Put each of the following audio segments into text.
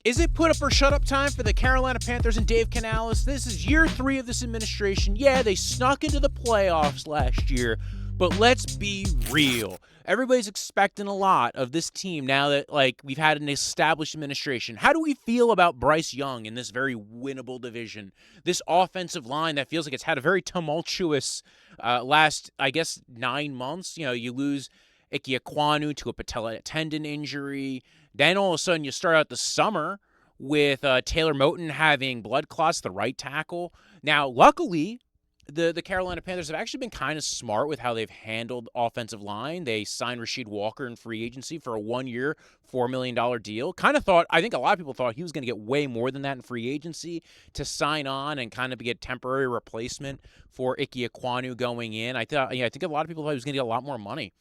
Is it put up or shut up time for the Carolina Panthers and Dave Canales? This is year 3 of this administration. Yeah, they snuck into the playoffs last year, but let's be real. Everybody's expecting a lot of this team now that we've had an established administration. How do we feel about Bryce Young in this very winnable division? This offensive line that feels like it's had a very tumultuous last, 9 months. You know, you lose Ikem Ekwonu to a patella tendon injury. Then all of a sudden you start out the summer with Taylor Moton having blood clots, the right tackle. Now, luckily, the Carolina Panthers have actually been kind of smart with how they've handled offensive line. They signed Rasheed Walker in free agency for a 1-year, $4 million deal. I think a lot of people thought he was going to get way more than that in free agency to sign on and kind of be a temporary replacement for Ikem Ekwonu going in. I think a lot of people thought he was going to get a lot more money.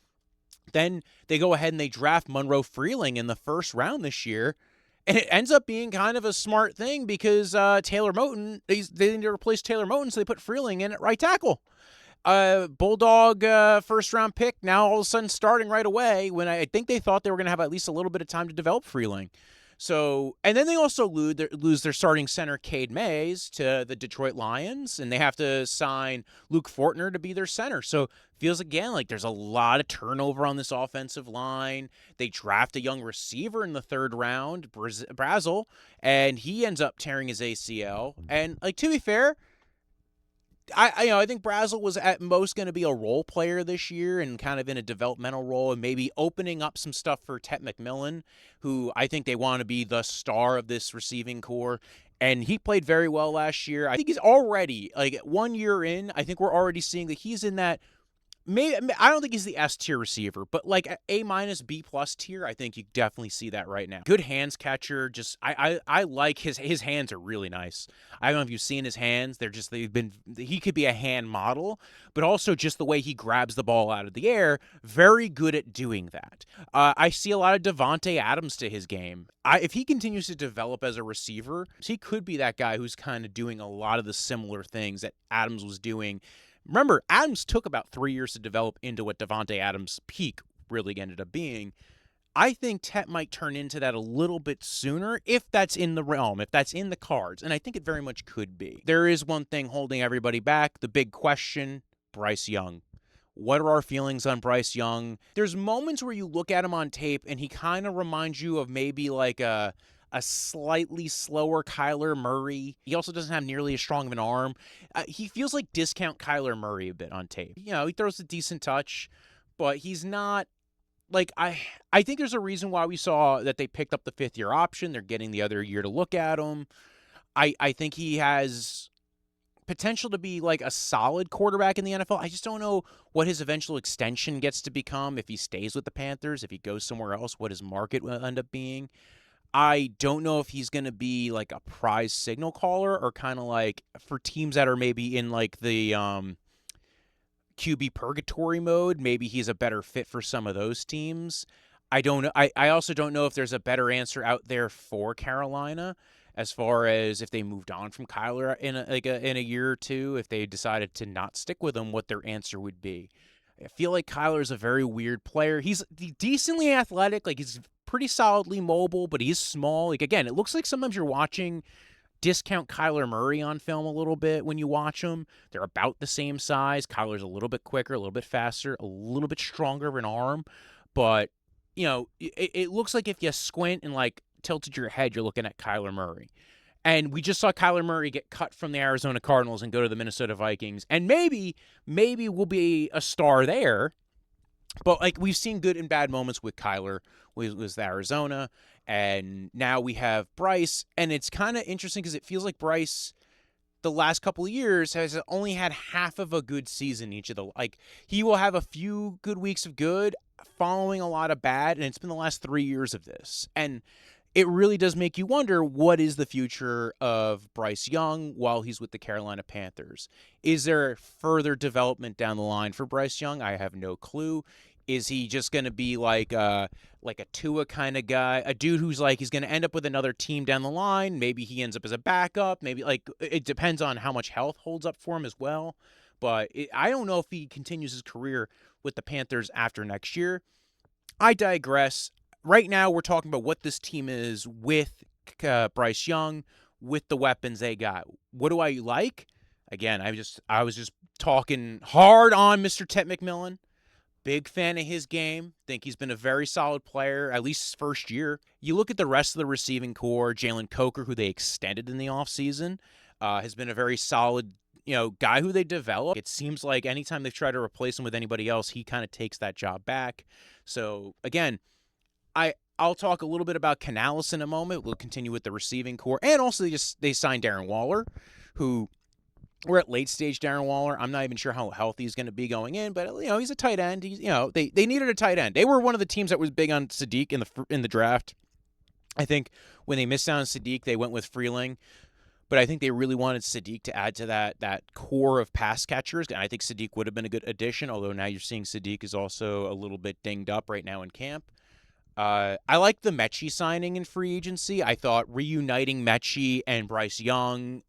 Then they go ahead and they draft Monroe Freeling in the first round this year. And it ends up being kind of a smart thing because Taylor Moton, they need to replace Taylor Moton, so they put Freeling in at right tackle. Bulldog first-round pick, now all of a sudden starting right away when I think they thought they were going to have at least a little bit of time to develop Freeling. So, and then they also lose their starting center, Cade Mays, to the Detroit Lions, and they have to sign Luke Fortner to be their center. So, feels again like there's a lot of turnover on this offensive line. They draft a young receiver in the 3rd round, Brazel, and he ends up tearing his ACL. And to be fair, I think Brazel was at most going to be a role player this year and kind of in a developmental role and maybe opening up some stuff for Tet McMillan, who I think they want to be the star of this receiving core. And he played very well last year. I think he's already, 1 year in, I think we're already seeing that he's in that. Maybe I don't think he's the S tier receiver, but A-, B+ tier, I think you definitely see that right now. Good hands catcher. Just I like his hands are really nice. I don't know if you've seen his hands. He could be a hand model, but also just the way he grabs the ball out of the air, very good at doing that. I see a lot of Davante Adams to his game. If he continues to develop as a receiver, he could be that guy who's kind of doing a lot of the similar things that Adams was doing. Remember, Adams took about 3 years to develop into what Davante Adams' peak really ended up being. I think Tet might turn into that a little bit sooner if that's in the realm, if that's in the cards, and I think it very much could be. There is one thing holding everybody back, the big question, Bryce Young. What are our feelings on Bryce Young? There's moments where you look at him on tape and he kind of reminds you of maybe a slightly slower Kyler Murray. He also doesn't have nearly as strong of an arm. He feels like discount Kyler Murray a bit on tape. You know, he throws a decent touch, but he's not I think there's a reason why we saw that they picked up the 5th-year option. They're getting the other year to look at him. I think he has potential to be a solid quarterback in the NFL. I just don't know what his eventual extension gets to become if he stays with the Panthers, if he goes somewhere else, what his market will end up being. I don't know if he's going to be a prize signal caller or kind of for teams that are maybe in the QB purgatory mode. Maybe he's a better fit for some of those teams. I don't know. I also don't know if there's a better answer out there for Carolina as far as if they moved on from Kyler in a year or two, if they decided to not stick with him, what their answer would be. I feel like Kyler's a very weird player. He's decently athletic. He's pretty solidly mobile, but he's small. Again, it looks like sometimes you're watching discount Kyler Murray on film a little bit when you watch them. They're about the same size. Kyler's a little bit quicker, a little bit faster, a little bit stronger of an arm. But, it looks like if you squint and tilted your head, you're looking at Kyler Murray. And we just saw Kyler Murray get cut from the Arizona Cardinals and go to the Minnesota Vikings. And maybe we'll be a star there. But we've seen good and bad moments with Kyler with Arizona, and now we have Bryce, and it's kind of interesting because it feels like Bryce, the last couple of years, has only had half of a good season each of the he will have a few good weeks of good following a lot of bad, and it's been the last 3 years of this. And it really does make you wonder, what is the future of Bryce Young while he's with the Carolina Panthers? Is there further development down the line for Bryce Young? I have no clue. Is he just going to be like a Tua kind of guy, a dude who's he's going to end up with another team down the line? Maybe he ends up as a backup. Maybe it depends on how much health holds up for him as well. But I don't know if he continues his career with the Panthers after next year. I digress. Right now, we're talking about what this team is with Bryce Young with the weapons they got. What do I like? Again, I was just talking hard on Mr. Tet McMillan. Big fan of his game. Think he's been a very solid player, at least his first year. You look at the rest of the receiving core, Jalen Coker, who they extended in the offseason, has been a very solid guy who they develop. It seems like anytime they've tried to replace him with anybody else, he kind of takes that job back. So, again, I'll talk a little bit about Canales in a moment. We'll continue with the receiving core. And also, they signed Darren Waller, who we're at late stage Darren Waller. I'm not even sure how healthy he's going to be going in, but he's a tight end. They needed a tight end. They were one of the teams that was big on Sadiq in the draft. I think when they missed out on Sadiq, they went with Freeling. But I think they really wanted Sadiq to add to that core of pass catchers. And I think Sadiq would have been a good addition, although now you're seeing Sadiq is also a little bit dinged up right now in camp. I like the Mechie signing in free agency. I thought reuniting Mechie and Bryce Young,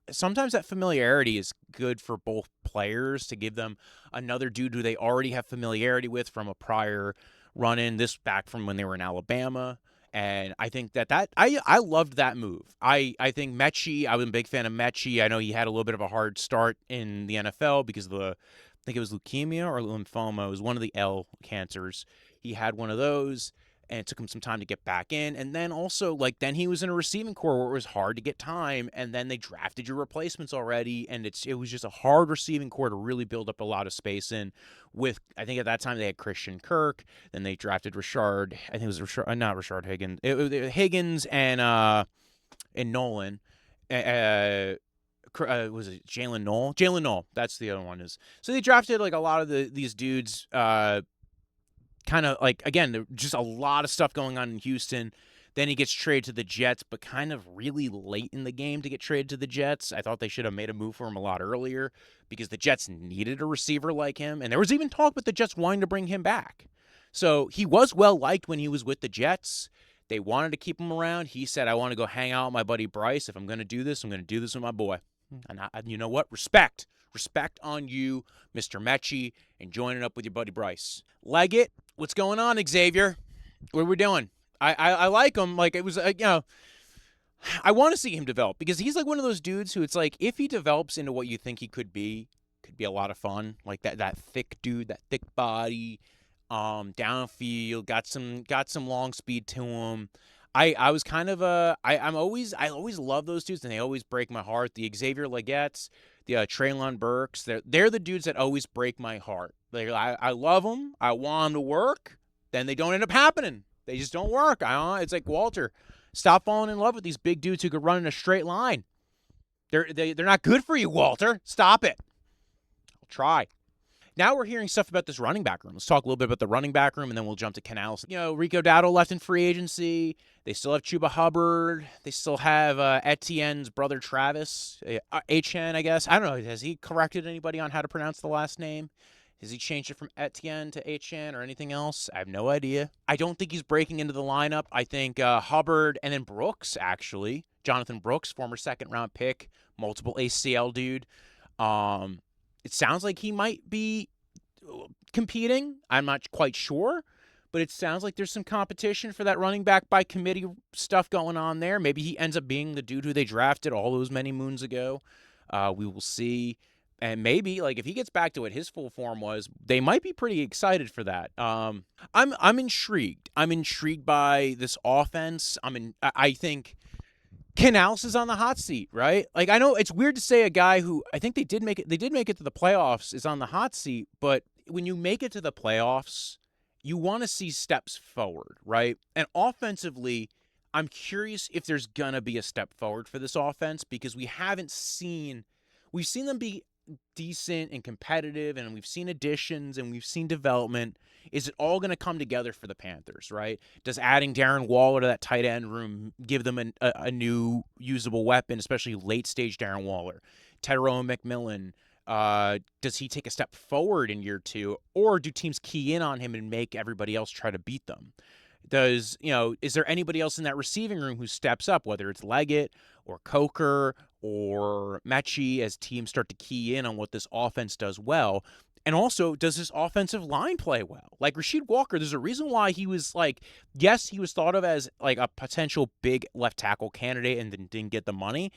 sometimes that familiarity is good for both players to give them another dude who they already have familiarity with from a prior run-in, this back from when they were in Alabama. And I think I loved that move. I think Mechie, I was a big fan of Mechie. I know he had a little bit of a hard start in the NFL because of I think it was leukemia or lymphoma. It was one of the L cancers. He had one of those, and it took him some time to get back in. And then also, then he was in a receiving core where it was hard to get time, and then they drafted your replacements already, and it was just a hard receiving core to really build up a lot of space in. I think at that time they had Christian Kirk, then they drafted Rashard. I think it was not Rashard Higgins. It was Higgins and Nolan. Was it Jaelan Noel? Jaelan Noel, that's the other one. So they drafted a lot of these dudes. Kind of again, just a lot of stuff going on in Houston. Then he gets traded to the Jets, but kind of really late in the game to get traded to the Jets. I thought they should have made a move for him a lot earlier because the Jets needed a receiver like him. And there was even talk with the Jets wanting to bring him back. So he was well-liked when he was with the Jets. They wanted to keep him around. He said, I want to go hang out with my buddy Bryce. If I'm going to do this, I'm going to do this with my boy. And you know what? Respect. Respect on you, Mr. Mechie, and joining up with your buddy Bryce. Leggett, what's going on, Xavier? What are we doing? I like him. It was, I want to see him develop because he's one of those dudes who it's if he develops into what you think he could be a lot of fun. That thick dude, that thick body, downfield, got some long speed to him. I was kind of I always love those dudes, and they always break my heart. The Xavier Leggettes, the Treylon Burks, they're the dudes that always break my heart. I love them. I want them to work. Then they don't end up happening. They just don't work. It's like Walter. Stop falling in love with these big dudes who could run in a straight line. They're not good for you, Walter. Stop it. I'll try. Now we're hearing stuff about this running back room. Let's talk a little bit about the running back room, and then we'll jump to Canales. Rico Dowdle left in free agency. They still have Chuba Hubbard. They still have Etienne's brother Travis. Etienne, I guess. I don't know. Has he corrected anybody on how to pronounce the last name? Has he changed it from Etienne to Etienne or anything else? I have no idea. I don't think he's breaking into the lineup. I think Hubbard and then Brooks, actually. Jonathan Brooks, former second-round pick, multiple ACL dude. It sounds like he might be competing. I'm not quite sure, but it sounds like there's some competition for that running back by committee stuff going on there. Maybe he ends up being the dude who they drafted all those many moons ago. We will see. And maybe, if he gets back to what his full form was, they might be pretty excited for that. I'm intrigued. I'm intrigued by this offense. I think Canales is on the hot seat, right? I know it's weird to say a guy who I think they did make it to the playoffs is on the hot seat, but when you make it to the playoffs, you want to see steps forward, right? And offensively, I'm curious if there's going to be a step forward for this offense because we've seen them be decent and competitive, and we've seen additions and we've seen development. Is it all going to come together for the Panthers, right? Does adding Darren Waller to that tight end room give them a new usable weapon, especially late-stage Darren Waller? Tyrone McMillan, does he take a step forward in year two, or do teams key in on him and make everybody else try to beat them? Is there anybody else in that receiving room who steps up, whether it's Leggett or Coker or Mechie, as teams start to key in on what this offense does well? And also, does this offensive line play well? Like Rasheed Walker, there's a reason why he was like, yes, he was thought of as like a potential big left tackle candidate and then didn't get the money.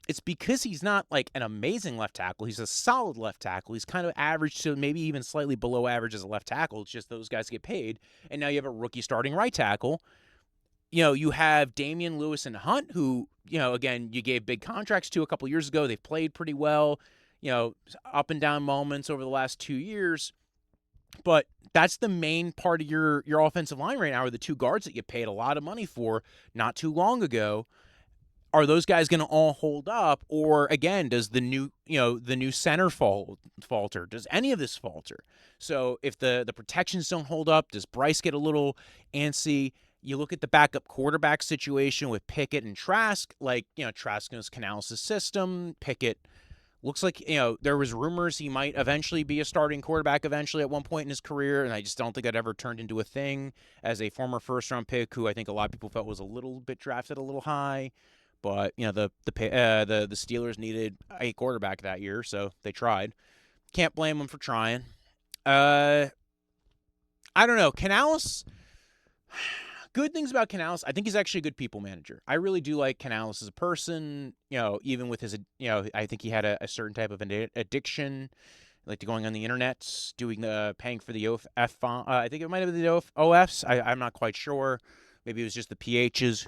It's because he's not like an amazing left tackle. He's a solid left tackle. He's kind of average to maybe even slightly below average as a left tackle. It's just those guys get paid. And now you have a rookie starting right tackle. You have Damian Lewis and Hunt, who, again, you gave big contracts to a couple years ago. They've played pretty well, up and down moments over the last 2 years. But that's the main part of your offensive line right now are the two guards that you paid a lot of money for not too long ago. Are those guys going to all hold up? Or, again, does the new center falter? Does any of this falter? So if the protections don't hold up, does Bryce get a little antsy? You look at the backup quarterback situation with Pickett and Trask. Trask knows Canales' system. Pickett looks like, there was rumors he might eventually be a starting quarterback eventually at one point in his career, and I just don't think that ever turned into a thing as a former first-round pick who I think a lot of people felt was a little bit drafted a little high. But, the Steelers needed a quarterback that year, so they tried. Can't blame them for trying. I don't know. Canales, good things about Canales. I think he's actually a good people manager. I really do like Canales as a person, even with his, I think he had a certain type of addiction, like to going on the internet, doing paying for the OF, I think it might have been the OFs. I'm not quite sure. Maybe it was just the PHs.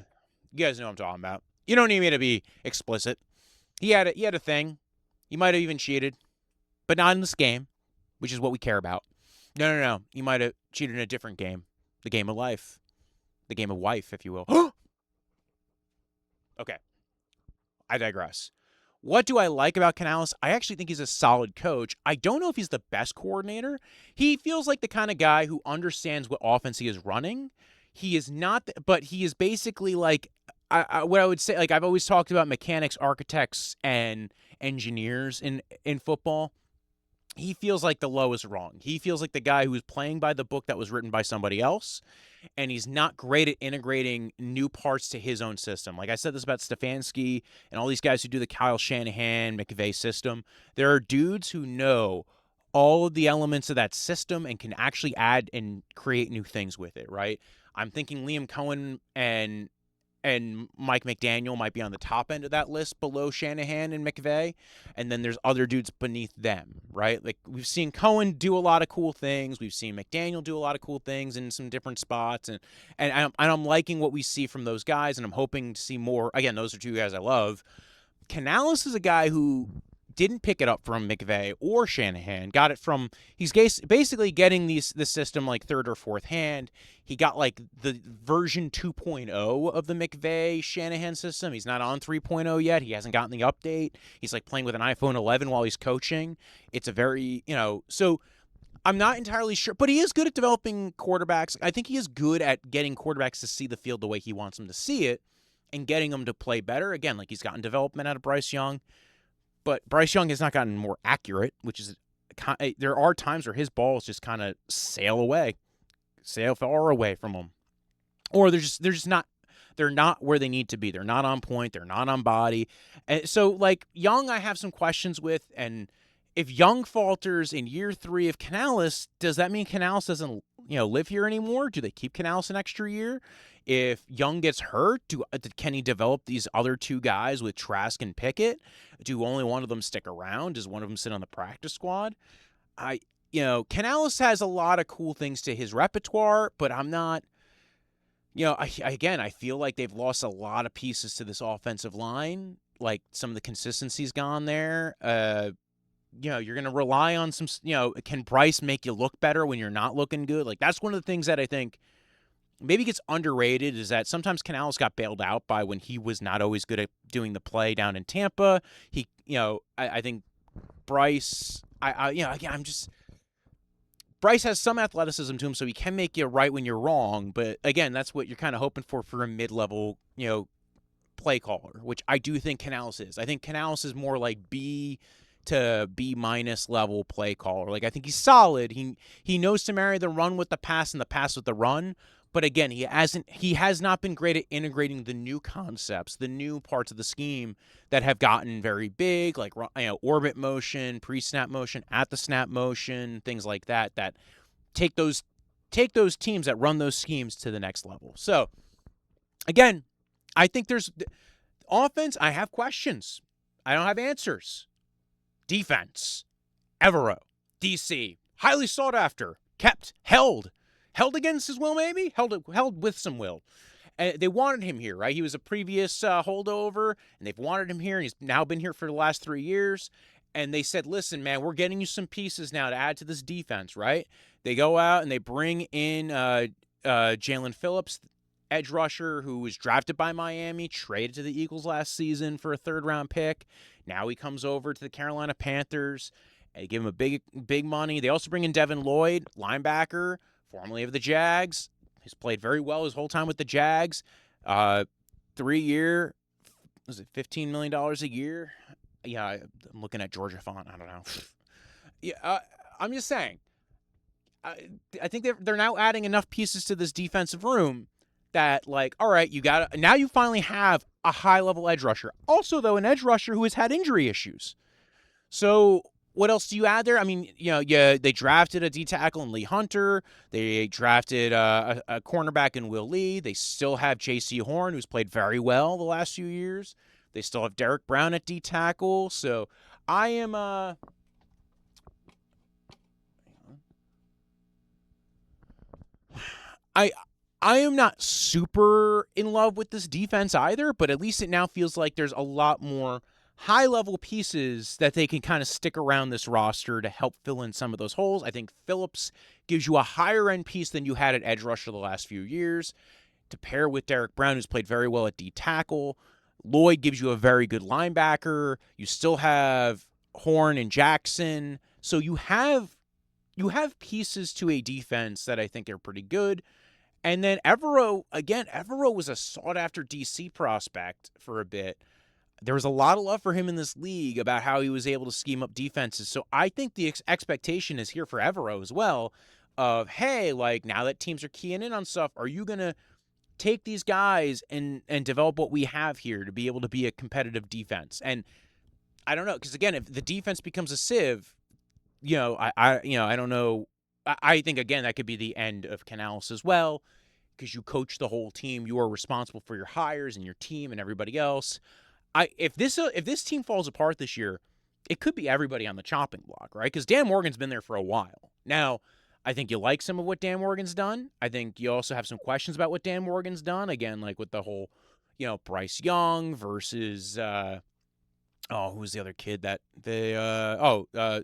You guys know what I'm talking about. You don't need me to be explicit. He had a thing. He might have even cheated, but not in this game, which is what we care about. No. He might have cheated in a different game, the game of life, the game of wife, if you will. Okay, I digress. What do I like about Canales? I actually think he's a solid coach. I don't know if he's the best coordinator. He feels like the kind of guy who understands what offense he is running. He is not, but he is basically like, what I would say, like I've always talked about mechanics, architects, and engineers in football. He feels like the lowest rung. He feels like the guy who is playing by the book that was written by somebody else, and he's not great at integrating new parts to his own system. Like I said this about Stefanski and all these guys who do the Kyle Shanahan, McVay system. There are dudes who know all of the elements of that system and can actually add and create new things with it, right? I'm thinking Liam Cohen and Mike McDaniel might be on the top end of that list below Shanahan and McVay. And then there's other dudes beneath them, right? Like we've seen Cohen do a lot of cool things. We've seen McDaniel do a lot of cool things in some different spots. And I'm liking what we see from those guys. And I'm hoping to see more. Again, those are two guys I love. Canales is a guy who didn't pick it up from McVay or Shanahan. Got it from, he's basically getting the system like third or fourth hand. He got like the version 2.0 of the McVay Shanahan system. He's not on 3.0 yet. He hasn't gotten the update. He's like playing with an iPhone 11 while he's coaching. It's a very, so I'm not entirely sure, but he is good at developing quarterbacks. I think he is good at getting quarterbacks to see the field the way he wants them to see it and getting them to play better. Again, like he's gotten development out of Bryce Young. But Bryce Young has not gotten more accurate, which is there are times where his balls just kind of sail far away from him, or they're not where they need to be. They're not on point. They're not on body. And so, like Young, I have some questions with. And if Young falters in year 3 of Canales, does that mean Canales doesn't live here anymore? Do they keep Canales an extra year? If Young gets hurt, can he develop these other two guys with Trask and Pickett? Do only one of them stick around? Does one of them sit on the practice squad? Canales has a lot of cool things to his repertoire, but I'm not, I feel like they've lost a lot of pieces to this offensive line. Like some of the consistency's gone there. You're going to rely on some, can Bryce make you look better when you're not looking good? Like that's one of the things that I think maybe gets underrated is that sometimes Canales got bailed out by when he was not always good at doing the play down in Tampa. I think Bryce, Bryce has some athleticism to him, so he can make you right when you're wrong. But again, that's what you're kind of hoping for a mid-level, play caller, which I do think Canales is. I think Canales is more like B to B- level play caller. Like I think he's solid. He knows to marry the run with the pass and the pass with the run. But again, he has not been great at integrating the new concepts, the new parts of the scheme that have gotten very big, like orbit motion, pre-snap motion, at the snap motion, things like that take those teams that run those schemes to the next level. So again, I think there's offense, I have questions. I don't have answers. Defense, Evero, DC, highly sought after, held against his will, maybe held with some will. They wanted him here, right? He was a previous holdover, and they've wanted him here, and he's now been here for the last 3 years. And they said, listen, man, we're getting you some pieces now to add to this defense, right? They go out and they bring in Jaelan Phillips, edge rusher, who was drafted by Miami, traded to the Eagles last season for a third-round pick. Now he comes over to the Carolina Panthers. They give him a big money. They also bring in Devin Lloyd, linebacker, formerly of the Jags. He's played very well his whole time with the Jags. 3-year, was it $15 million a year? Yeah, I'm looking at Georgia font. I don't know. Yeah, I'm just saying. I think they're now adding enough pieces to this defensive room that, like, all right, now you finally have a high-level edge rusher. Also, though, an edge rusher who has had injury issues. So what else do you add there? I mean, they drafted a D-tackle in Lee Hunter. They drafted a cornerback in Will Lee. They still have J.C. Horn, who's played very well the last few years. They still have Derek Brown at D-tackle. So I am I am not super in love with this defense either, but at least it now feels like there's a lot more high-level pieces that they can kind of stick around this roster to help fill in some of those holes. I think Phillips gives you a higher-end piece than you had at edge rusher the last few years, to pair with Derek Brown, who's played very well at D-tackle. Lloyd gives you a very good linebacker. You still have Horn and Jackson. So you have pieces to a defense that I think are pretty good. And then Evero was a sought-after DC prospect for a bit. There was a lot of love for him in this league about how he was able to scheme up defenses. So I think the expectation is here for Evero as well of, hey, like, now that teams are keying in on stuff, are you going to take these guys and develop what we have here to be able to be a defense? And I don't know, because again, if the defense becomes a sieve, I don't know. I think, again, that could be the end of Canales as well, because you coach the whole team. You are responsible for your hires and your team and everybody else. If this team falls apart this year, it could be everybody on the chopping block, right? Because Dan Morgan's been there for a while. Now, I think you like some of what Dan Morgan's done. I think you also have some questions about what Dan Morgan's done. Again, like with the whole, Bryce Young versus, who's the other kid that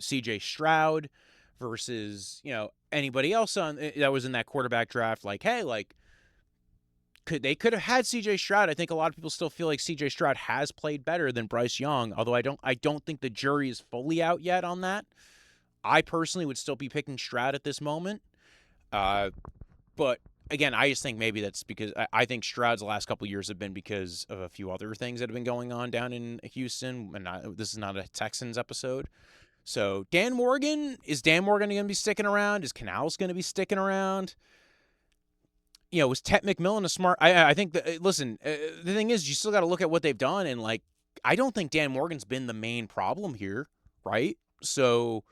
C.J. Stroud versus, anybody else that was in that quarterback draft. Like, hey, like, they could have had C.J. Stroud. I think a lot of people still feel like C.J. Stroud has played better than Bryce Young, although I don't think the jury is fully out yet on that. I personally would still be picking Stroud at this moment. But again, I just think maybe that's because I think Stroud's last couple of years have been because of a few other things that have been going on down in Houston. And this is not a Texans episode. So is Dan Morgan going to be sticking around? Is Canales going to be sticking around? Was Tet McMillan a smart? I think that, listen, the thing is, you still got to look at what they've done. And, like, I don't think Dan Morgan's been the main problem here, right? So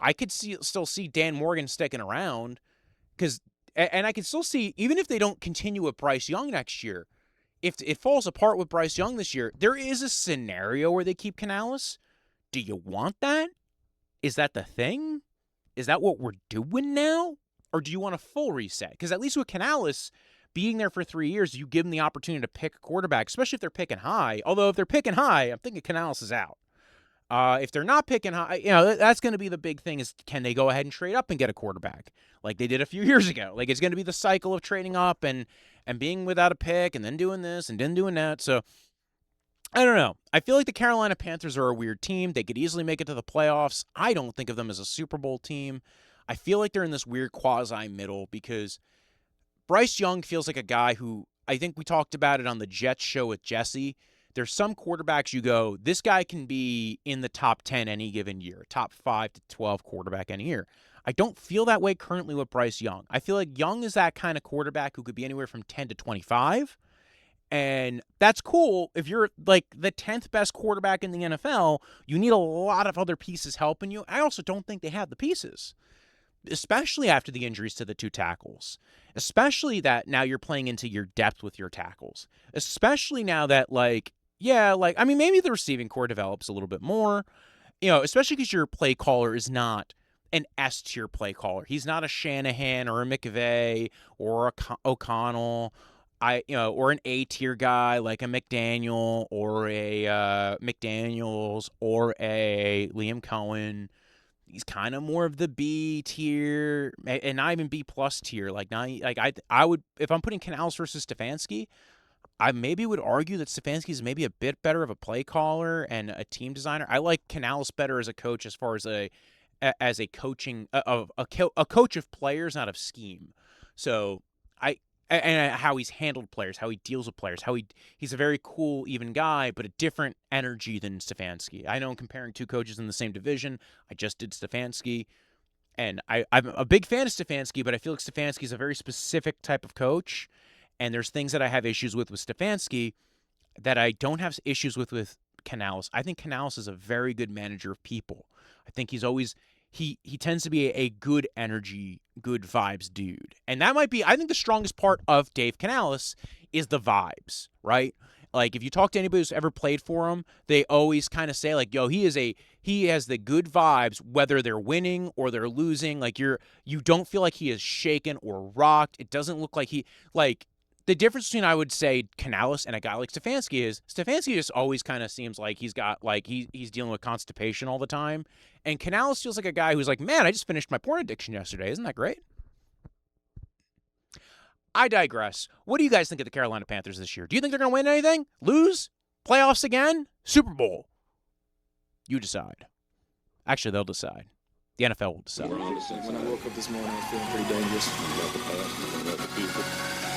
I could still see Dan Morgan sticking around, and I could still see, even if they don't continue with Bryce Young next year, if it falls apart with Bryce Young this year, there is a scenario where they keep Canales. Do you want that? Is that the thing? Is that what we're doing now? Or do you want a full reset? Because at least with Canales being there for 3 years, you give them the opportunity to pick a quarterback, especially if they're picking high. Although if they're picking high, I'm thinking Canales is out. If they're not picking high, that's going to be the big thing is, can they go ahead and trade up and get a quarterback like they did a few years ago? Like, it's going to be the cycle of trading up and being without a pick and then doing this and then doing that. So I don't know. I feel like the Carolina Panthers are a weird team. They could easily make it to the playoffs. I don't think of them as a Super Bowl team. I feel like they're in this weird quasi-middle because Bryce Young feels like a guy who, I think we talked about it on the Jets show with Jesse, there's some quarterbacks you go, this guy can be in the top 10 any given year, top 5 to 12 quarterback any year. I don't feel that way currently with Bryce Young. I feel like Young is that kind of quarterback who could be anywhere from 10 to 25. And that's cool. If you're like the 10th best quarterback in the NFL, you need a lot of other pieces helping you. I also don't think they have the pieces, especially after the injuries to the two tackles, especially that now you're playing into your depth with your tackles, especially now that maybe the receiving core develops a little bit more, especially because your play caller is not an S-tier play caller. He's not a Shanahan or a McVay or a O'Connell, or an A-tier guy like a McDaniel or a McDaniels or a Liam Cohen. He's kind of more of the B tier, and not even B plus tier. I would, if I'm putting Canales versus Stefanski, I maybe would argue that Stefanski is maybe a bit better of a play caller and a team designer. I like Canales better as a coach as far as a coaching a coach of players, not of scheme. So and how he's handled players, how he deals with players, he's a very cool, even guy, but a different energy than Stefanski. I know I'm comparing two coaches in the same division. I just did Stefanski, and I'm a big fan of Stefanski, but I feel like Stefanski is a very specific type of coach, and there's things that I have issues with Stefanski that I don't have issues with Canales. I think Canales is a very good manager of people. I think he's always... He tends to be a good energy, good vibes dude. And that might be, I think the strongest part of Dave Canales is the vibes, right? Like, if you talk to anybody who's ever played for him, they always kind of say, like, yo, he has the good vibes, whether they're winning or they're losing. Like, you don't feel like he is shaken or rocked. It doesn't look like the difference between, I would say, Canales and a guy like Stefanski is Stefanski just always kind of seems like he's got, like, he's dealing with constipation all the time. And Canales feels like a guy who's like, man, I just finished my porn addiction yesterday. Isn't that great? I digress. What do you guys think of the Carolina Panthers this year? Do you think they're going to win anything? Lose? Playoffs again? Super Bowl? You decide. Actually, they'll decide. The NFL will decide. When I woke up this morning, I was feeling pretty dangerous about the past, about the people.